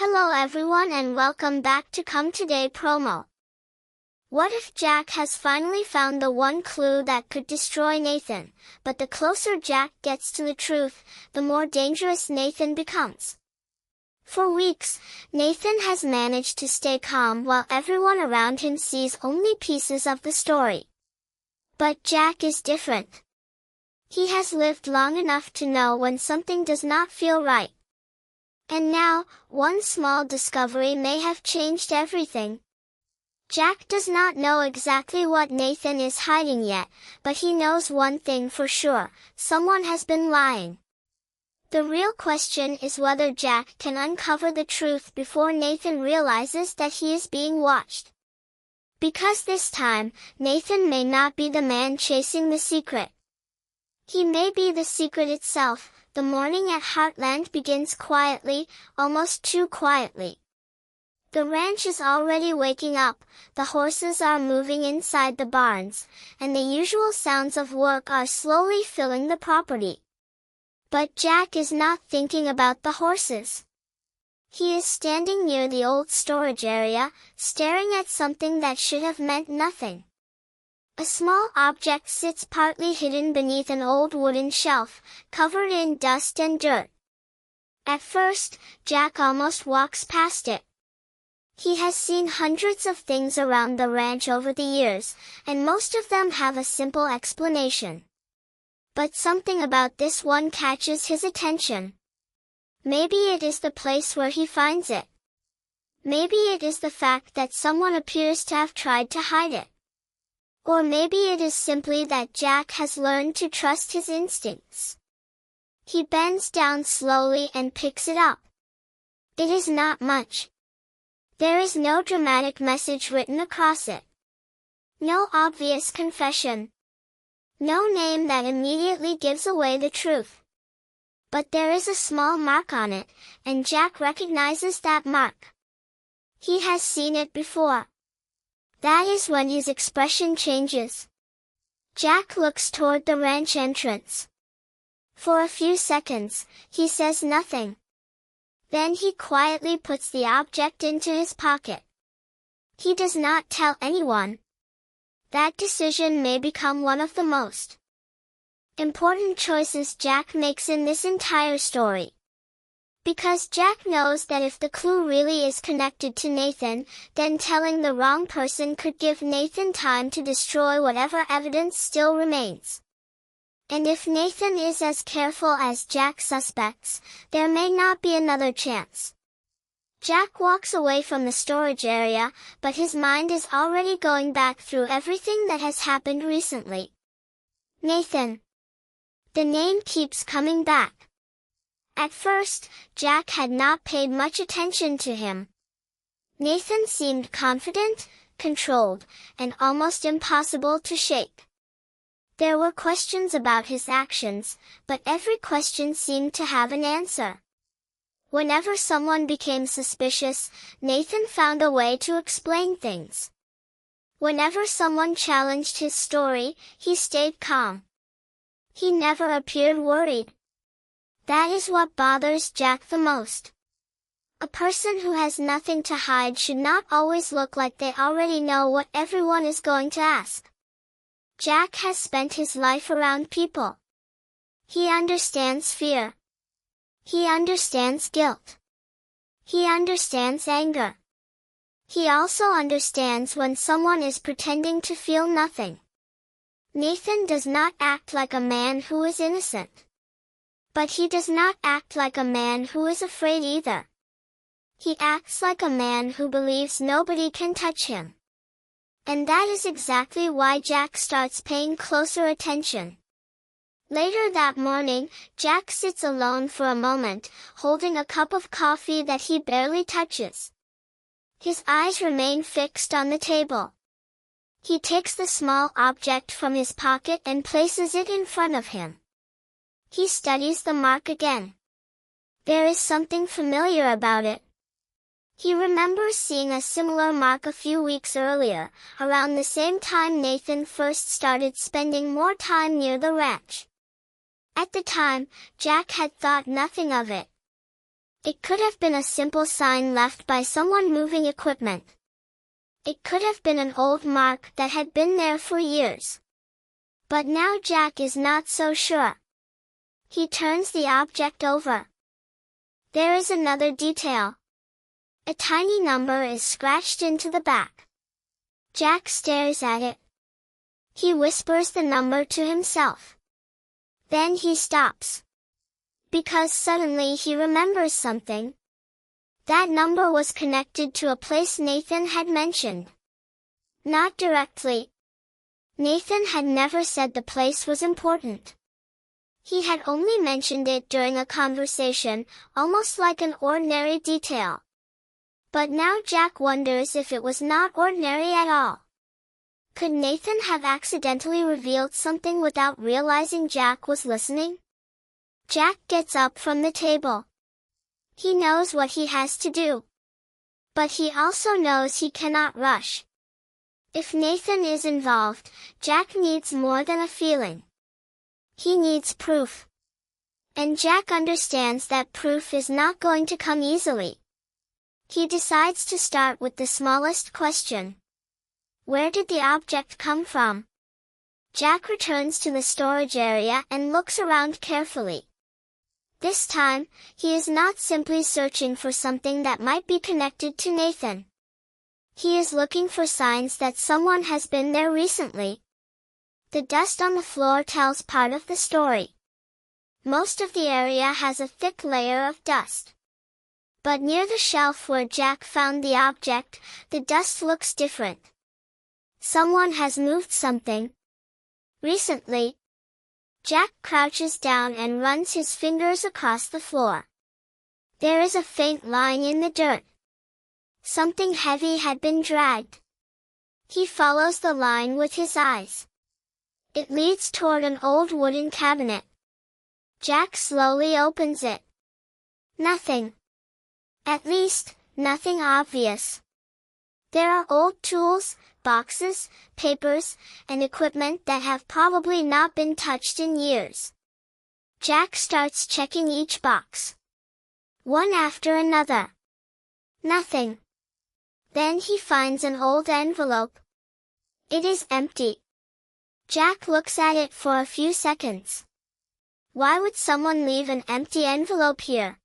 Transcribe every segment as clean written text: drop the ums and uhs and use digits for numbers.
Hello everyone and welcome back to Come Today promo. What if Jack has finally found the one clue that could destroy Nathan, but the closer Jack gets to the truth, the more dangerous Nathan becomes. For weeks, Nathan has managed to stay calm while everyone around him sees only pieces of the story. But Jack is different. He has lived long enough to know when something does not feel right. And now, one small discovery may have changed everything. Jack does not know exactly what Nathan is hiding yet, but he knows one thing for sure: someone has been lying. The real question is whether Jack can uncover the truth before Nathan realizes that he is being watched. Because this time, Nathan may not be the man chasing the secret. He may be the secret itself. The morning at Heartland begins quietly, almost too quietly. The ranch is already waking up, the horses are moving inside the barns, and the usual sounds of work are slowly filling the property. But Jack is not thinking about the horses. He is standing near the old storage area, staring at something that should have meant nothing. A small object sits partly hidden beneath an old wooden shelf, covered in dust and dirt. At first, Jack almost walks past it. He has seen hundreds of things around the ranch over the years, and most of them have a simple explanation. But something about this one catches his attention. Maybe it is the place where he finds it. Maybe it is the fact that someone appears to have tried to hide it. Or maybe it is simply that Jack has learned to trust his instincts. He bends down slowly and picks it up. It is not much. There is no dramatic message written across it. No obvious confession. No name that immediately gives away the truth. But there is a small mark on it, and Jack recognizes that mark. He has seen it before. That is when his expression changes. Jack looks toward the ranch entrance. For a few seconds, he says nothing. Then he quietly puts the object into his pocket. He does not tell anyone. That decision may become one of the most important choices Jack makes in this entire story. Because Jack knows that if the clue really is connected to Nathan, then telling the wrong person could give Nathan time to destroy whatever evidence still remains. And if Nathan is as careful as Jack suspects, there may not be another chance. Jack walks away from the storage area, but his mind is already going back through everything that has happened recently. Nathan. The name keeps coming back. At first, Jack had not paid much attention to him. Nathan seemed confident, controlled, and almost impossible to shake. There were questions about his actions, but every question seemed to have an answer. Whenever someone became suspicious, Nathan found a way to explain things. Whenever someone challenged his story, he stayed calm. He never appeared worried. That is what bothers Jack the most. A person who has nothing to hide should not always look like they already know what everyone is going to ask. Jack has spent his life around people. He understands fear. He understands guilt. He understands anger. He also understands when someone is pretending to feel nothing. Nathan does not act like a man who is innocent. But he does not act like a man who is afraid either. He acts like a man who believes nobody can touch him. And that is exactly why Jack starts paying closer attention. Later that morning, Jack sits alone for a moment, holding a cup of coffee that he barely touches. His eyes remain fixed on the table. He takes the small object from his pocket and places it in front of him. He studies the mark again. There is something familiar about it. He remembers seeing a similar mark a few weeks earlier, around the same time Nathan first started spending more time near the ranch. At the time, Jack had thought nothing of it. It could have been a simple sign left by someone moving equipment. It could have been an old mark that had been there for years. But now Jack is not so sure. He turns the object over. There is another detail. A tiny number is scratched into the back. Jack stares at it. He whispers the number to himself. Then he stops. Because suddenly he remembers something. That number was connected to a place Nathan had mentioned. Not directly. Nathan had never said the place was important. He had only mentioned it during a conversation, almost like an ordinary detail. But now Jack wonders if it was not ordinary at all. Could Nathan have accidentally revealed something without realizing Jack was listening? Jack gets up from the table. He knows what he has to do. But he also knows he cannot rush. If Nathan is involved, Jack needs more than a feeling. He needs proof. And Jack understands that proof is not going to come easily. He decides to start with the smallest question. Where did the object come from? Jack returns to the storage area and looks around carefully. This time, he is not simply searching for something that might be connected to Nathan. He is looking for signs that someone has been there recently. The dust on the floor tells part of the story. Most of the area has a thick layer of dust. But near the shelf where Jack found the object, the dust looks different. Someone has moved something. Recently. Jack crouches down and runs his fingers across the floor. There is a faint line in the dirt. Something heavy had been dragged. He follows the line with his eyes. It leads toward an old wooden cabinet. Jack slowly opens it. Nothing. At least, nothing obvious. There are old tools, boxes, papers, and equipment that have probably not been touched in years. Jack starts checking each box. One after another. Nothing. Then he finds an old envelope. It is empty. Jack looks at it for a few seconds. Why would someone leave an empty envelope here?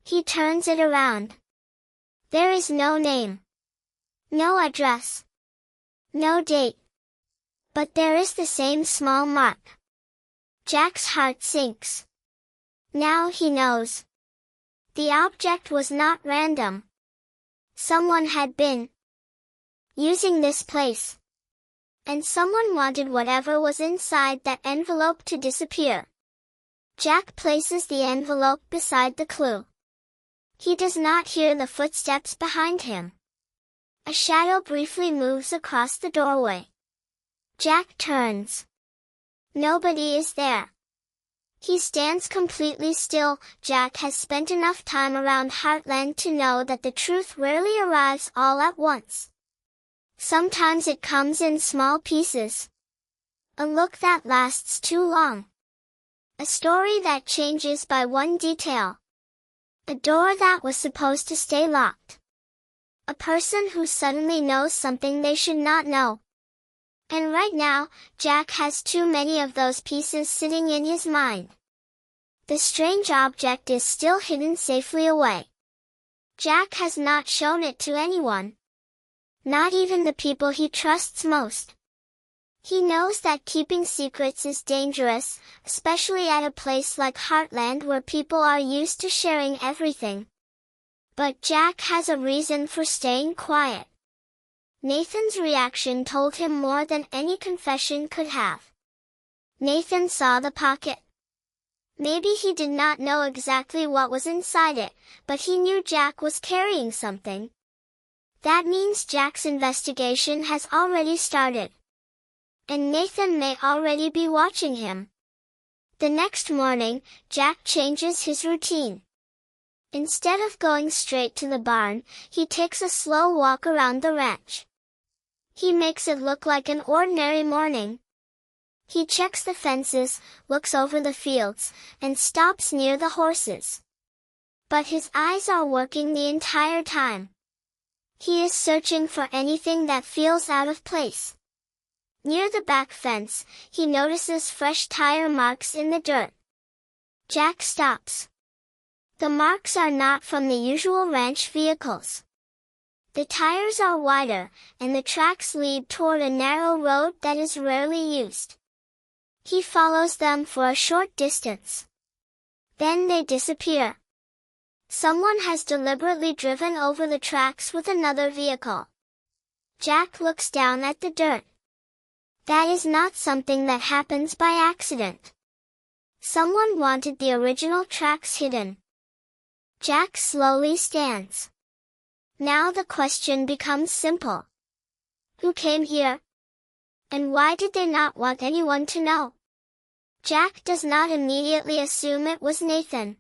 He turns it around. There is no name. No address. No date. But there is the same small mark. Jack's heart sinks. Now he knows. The object was not random. Someone had been using this place. And someone wanted whatever was inside that envelope to disappear. Jack places the envelope beside the clue. He does not hear the footsteps behind him. A shadow briefly moves across the doorway. Jack turns. Nobody is there. He stands completely still. Jack has spent enough time around Heartland to know that the truth rarely arrives all at once. Sometimes it comes in small pieces. A look that lasts too long. A story that changes by one detail. A door that was supposed to stay locked. A person who suddenly knows something they should not know. And right now, Jack has too many of those pieces sitting in his mind. The strange object is still hidden safely away. Jack has not shown it to anyone. Not even the people he trusts most. He knows that keeping secrets is dangerous, especially at a place like Heartland where people are used to sharing everything. But Jack has a reason for staying quiet. Nathan's reaction told him more than any confession could have. Nathan saw the pocket. Maybe he did not know exactly what was inside it, but he knew Jack was carrying something. That means Jack's investigation has already started. And Nathan may already be watching him. The next morning, Jack changes his routine. Instead of going straight to the barn, he takes a slow walk around the ranch. He makes it look like an ordinary morning. He checks the fences, looks over the fields, and stops near the horses. But his eyes are working the entire time. He is searching for anything that feels out of place. Near the back fence, he notices fresh tire marks in the dirt. Jack stops. The marks are not from the usual ranch vehicles. The tires are wider, and the tracks lead toward a narrow road that is rarely used. He follows them for a short distance. Then they disappear. Someone has deliberately driven over the tracks with another vehicle. Jack looks down at the dirt. That is not something that happens by accident. Someone wanted the original tracks hidden. Jack slowly stands. Now the question becomes simple. Who came here? And why did they not want anyone to know? Jack does not immediately assume it was Nathan.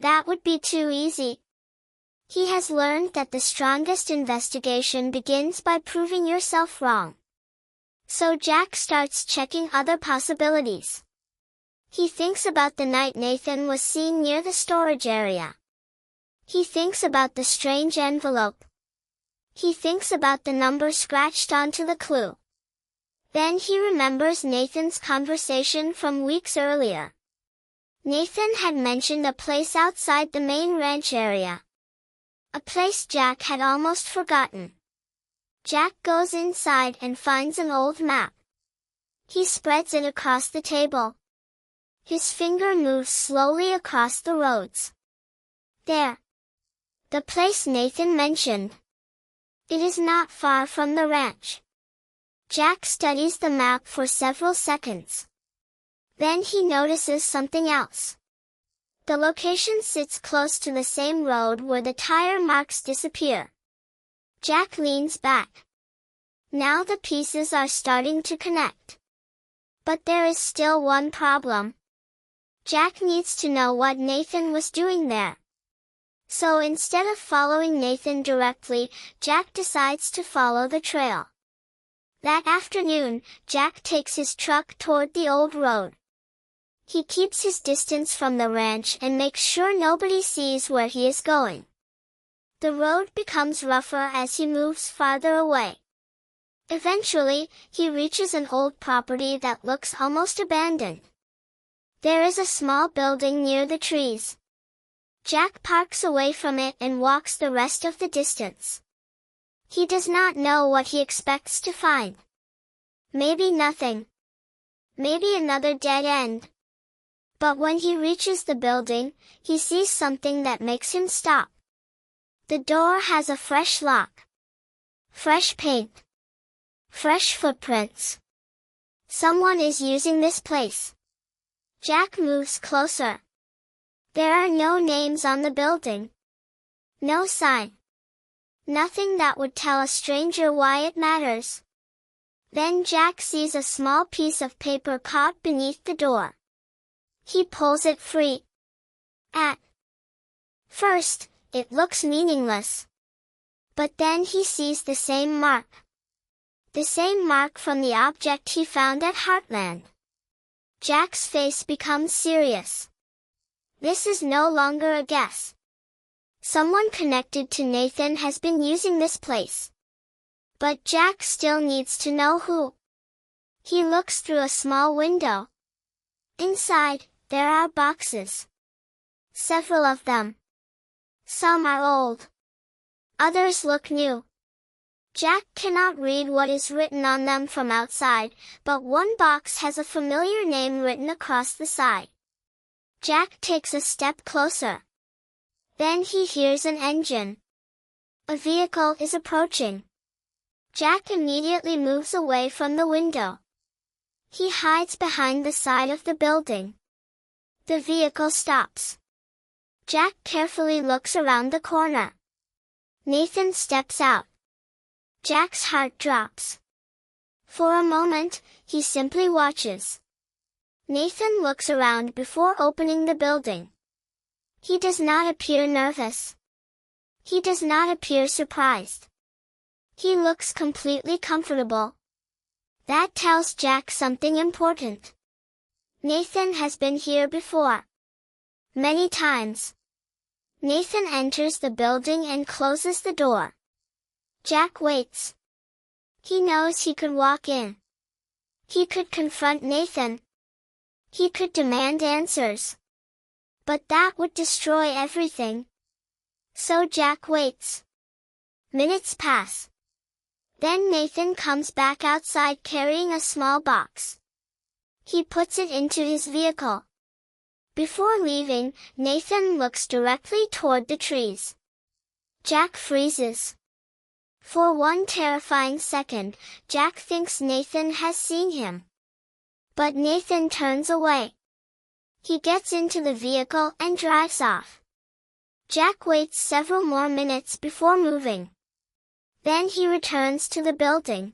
That would be too easy. He has learned that the strongest investigation begins by proving yourself wrong. So Jack starts checking other possibilities. He thinks about the night Nathan was seen near the storage area. He thinks about the strange envelope. He thinks about the number scratched onto the clue. Then he remembers Nathan's conversation from weeks earlier. Nathan had mentioned a place outside the main ranch area. A place Jack had almost forgotten. Jack goes inside and finds an old map. He spreads it across the table. His finger moves slowly across the roads. There. The place Nathan mentioned. It is not far from the ranch. Jack studies the map for several seconds. Then he notices something else. The location sits close to the same road where the tire marks disappear. Jack leans back. Now the pieces are starting to connect. But there is still one problem. Jack needs to know what Nathan was doing there. So instead of following Nathan directly, Jack decides to follow the trail. That afternoon, Jack takes his truck toward the old road. He keeps his distance from the ranch and makes sure nobody sees where he is going. The road becomes rougher as he moves farther away. Eventually, he reaches an old property that looks almost abandoned. There is a small building near the trees. Jack parks away from it and walks the rest of the distance. He does not know what he expects to find. Maybe nothing. Maybe another dead end. But when he reaches the building, he sees something that makes him stop. The door has a fresh lock. Fresh paint. Fresh footprints. Someone is using this place. Jack moves closer. There are no names on the building. No sign. Nothing that would tell a stranger why it matters. Then Jack sees a small piece of paper caught beneath the door. He pulls it free. At first, it looks meaningless. But then he sees the same mark. The same mark from the object he found at Heartland. Jack's face becomes serious. This is no longer a guess. Someone connected to Nathan has been using this place. But Jack still needs to know who. He looks through a small window. Inside, there are boxes. Several of them. Some are old. Others look new. Jack cannot read what is written on them from outside, but one box has a familiar name written across the side. Jack takes a step closer. Then he hears an engine. A vehicle is approaching. Jack immediately moves away from the window. He hides behind the side of the building. The vehicle stops. Jack carefully looks around the corner. Nathan steps out. Jack's heart drops. For a moment, he simply watches. Nathan looks around before opening the building. He does not appear nervous. He does not appear surprised. He looks completely comfortable. That tells Jack something important. Nathan has been here before. Many times. Nathan enters the building and closes the door. Jack waits. He knows he could walk in. He could confront Nathan. He could demand answers. But that would destroy everything. So Jack waits. Minutes pass. Then Nathan comes back outside carrying a small box. He puts it into his vehicle. Before leaving, Nathan looks directly toward the trees. Jack freezes. For one terrifying second, Jack thinks Nathan has seen him. But Nathan turns away. He gets into the vehicle and drives off. Jack waits several more minutes before moving. Then he returns to the building.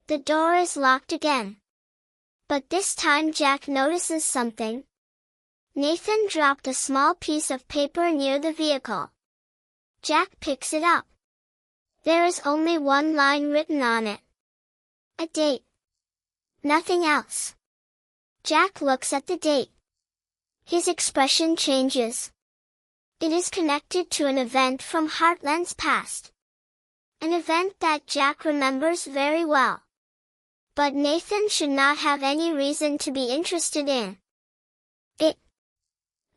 The door is locked again. But this time Jack notices something. Nathan dropped a small piece of paper near the vehicle. Jack picks it up. There is only one line written on it. A date. Nothing else. Jack looks at the date. His expression changes. It is connected to an event from Heartland's past. An event that Jack remembers very well. But Nathan should not have any reason to be interested in it.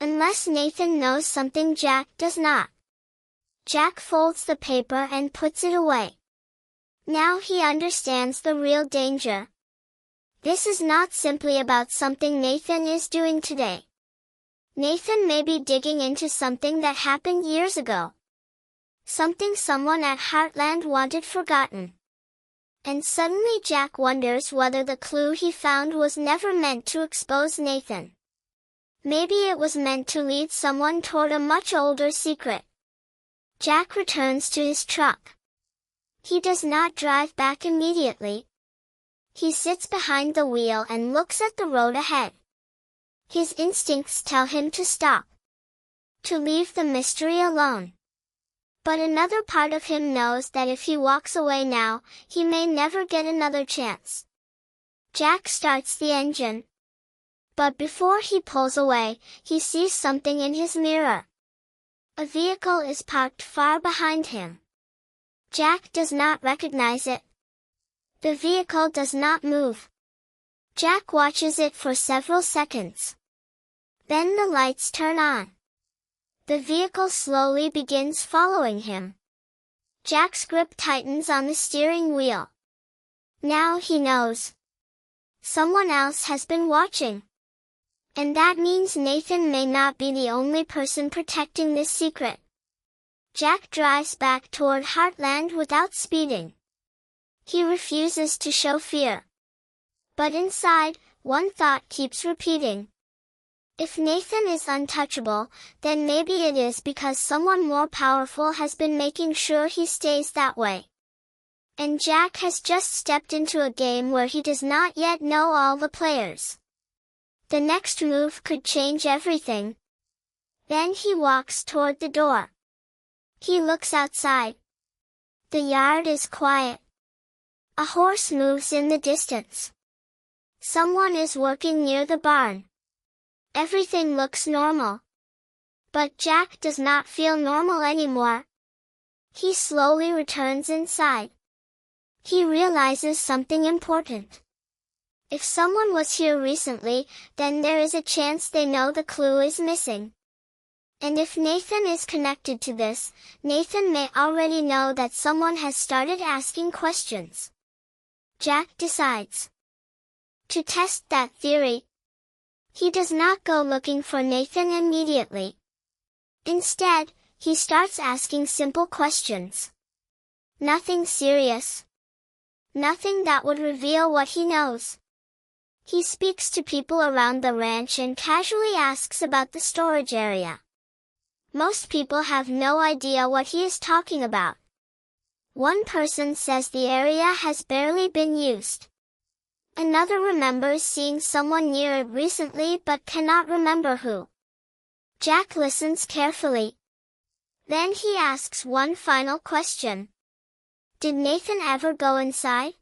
Unless Nathan knows something Jack does not. Jack folds the paper and puts it away. Now he understands the real danger. This is not simply about something Nathan is doing today. Nathan may be digging into something that happened years ago. Something someone at Heartland wanted forgotten. And suddenly Jack wonders whether the clue he found was never meant to expose Nathan. Maybe it was meant to lead someone toward a much older secret. Jack returns to his truck. He does not drive back immediately. He sits behind the wheel and looks at the road ahead. His instincts tell him to stop. To leave the mystery alone. But another part of him knows that if he walks away now, he may never get another chance. Jack starts the engine. But before he pulls away, he sees something in his mirror. A vehicle is parked far behind him. Jack does not recognize it. The vehicle does not move. Jack watches it for several seconds. Then the lights turn on. The vehicle slowly begins following him. Jack's grip tightens on the steering wheel. Now he knows. Someone else has been watching. And that means Nathan may not be the only person protecting this secret. Jack drives back toward Heartland without speeding. He refuses to show fear. But inside, one thought keeps repeating. If Nathan is untouchable, then maybe it is because someone more powerful has been making sure he stays that way. And Jack has just stepped into a game where he does not yet know all the players. The next move could change everything. Then he walks toward the door. He looks outside. The yard is quiet. A horse moves in the distance. Someone is working near the barn. Everything looks normal. But Jack does not feel normal anymore. He slowly returns inside. He realizes something important. If someone was here recently, then there is a chance they know the clue is missing. And if Nathan is connected to this, Nathan may already know that someone has started asking questions. Jack decides to test that theory. He does not go looking for Nathan immediately. Instead, he starts asking simple questions. Nothing serious. Nothing that would reveal what he knows. He speaks to people around the ranch and casually asks about the storage area. Most people have no idea what he is talking about. One person says the area has barely been used. Another remembers seeing someone near it recently but cannot remember who. Jack listens carefully. Then he asks one final question. Did Nathan ever go inside?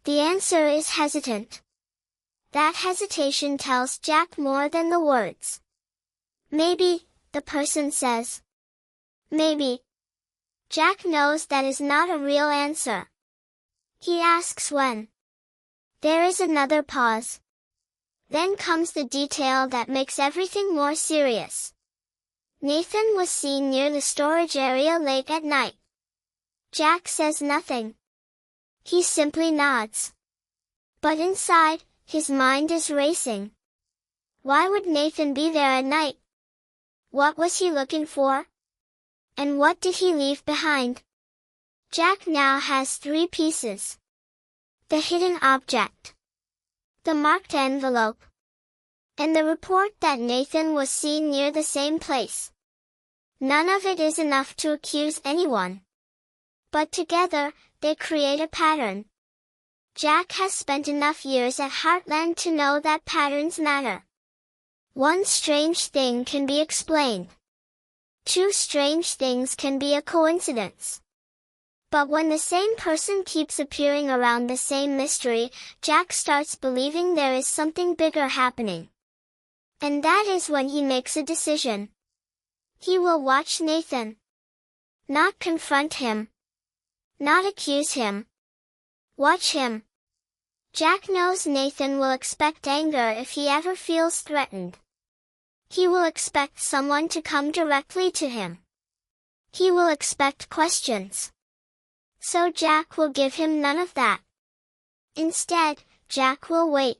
The answer is hesitant. That hesitation tells Jack more than the words. Maybe, the person says. Maybe. Jack knows that is not a real answer. He asks when. There is another pause. Then comes the detail that makes everything more serious. Nathan was seen near the storage area late at night. Jack says nothing. He simply nods. But inside, his mind is racing. Why would Nathan be there at night? What was he looking for? And what did he leave behind? Jack now has 3 pieces. The hidden object, the marked envelope, and the report that Nathan was seen near the same place. None of it is enough to accuse anyone. But together, they create a pattern. Jack has spent enough years at Heartland to know that patterns matter. One strange thing can be explained. 2 strange things can be a coincidence. But when the same person keeps appearing around the same mystery, Jack starts believing there is something bigger happening. And that is when he makes a decision. He will watch Nathan. Not confront him. Not accuse him. Watch him. Jack knows Nathan will expect anger if he ever feels threatened. He will expect someone to come directly to him. He will expect questions. So Jack will give him none of that. Instead, Jack will wait.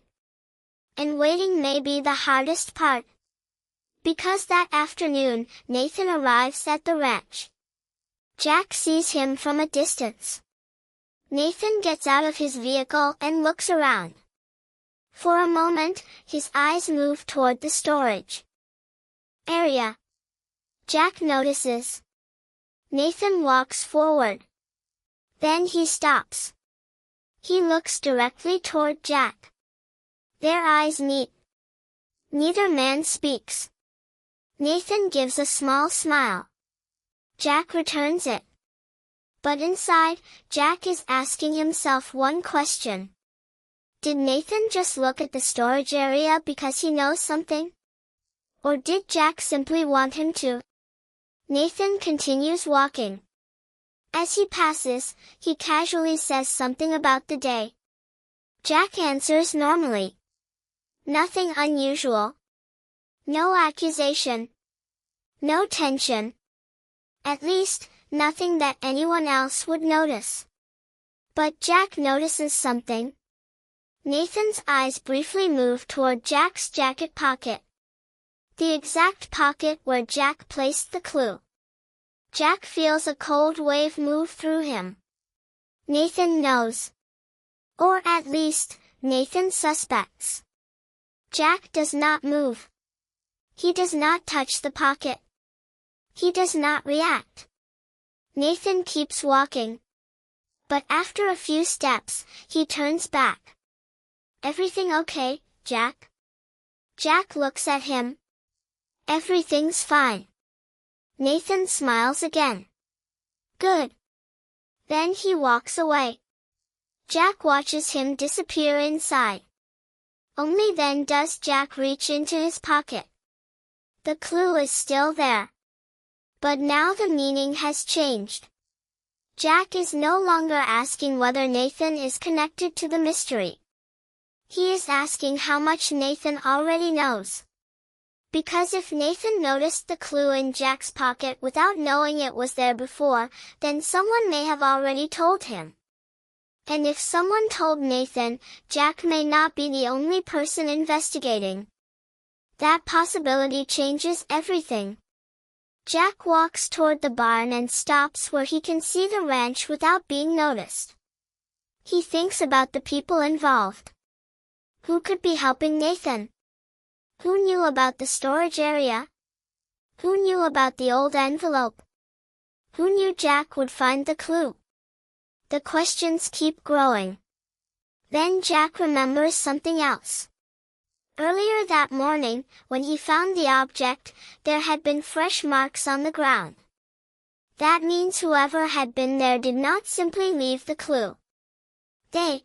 And waiting may be the hardest part. Because that afternoon, Nathan arrives at the ranch. Jack sees him from a distance. Nathan gets out of his vehicle and looks around. For a moment, his eyes move toward the storage area. Jack notices. Nathan walks forward. Then he stops. He looks directly toward Jack. Their eyes meet. Neither man speaks. Nathan gives a small smile. Jack returns it. But inside, Jack is asking himself one question. Did Nathan just look at the storage area because he knows something? Or did Jack simply want him to? Nathan continues walking. As he passes, he casually says something about the day. Jack answers normally. Nothing unusual. No accusation. No tension. At least, nothing that anyone else would notice. But Jack notices something. Nathan's eyes briefly move toward Jack's jacket pocket. The exact pocket where Jack placed the clue. Jack feels a cold wave move through him. Nathan knows. Or at least, Nathan suspects. Jack does not move. He does not touch the pocket. He does not react. Nathan keeps walking. But after a few steps, he turns back. Everything okay, Jack? Jack looks at him. Everything's fine. Nathan smiles again. Good. Then he walks away. Jack watches him disappear inside. Only then does Jack reach into his pocket. The clue is still there. But now the meaning has changed. Jack is no longer asking whether Nathan is connected to the mystery. He is asking how much Nathan already knows. Because if Nathan noticed the clue in Jack's pocket without knowing it was there before, then someone may have already told him. And if someone told Nathan, Jack may not be the only person investigating. That possibility changes everything. Jack walks toward the barn and stops where he can see the ranch without being noticed. He thinks about the people involved. Who could be helping Nathan? Who knew about the storage area? Who knew about the old envelope? Who knew Jack would find the clue? The questions keep growing. Then Jack remembers something else. Earlier that morning, when he found the object, there had been fresh marks on the ground. That means whoever had been there did not simply leave the clue. They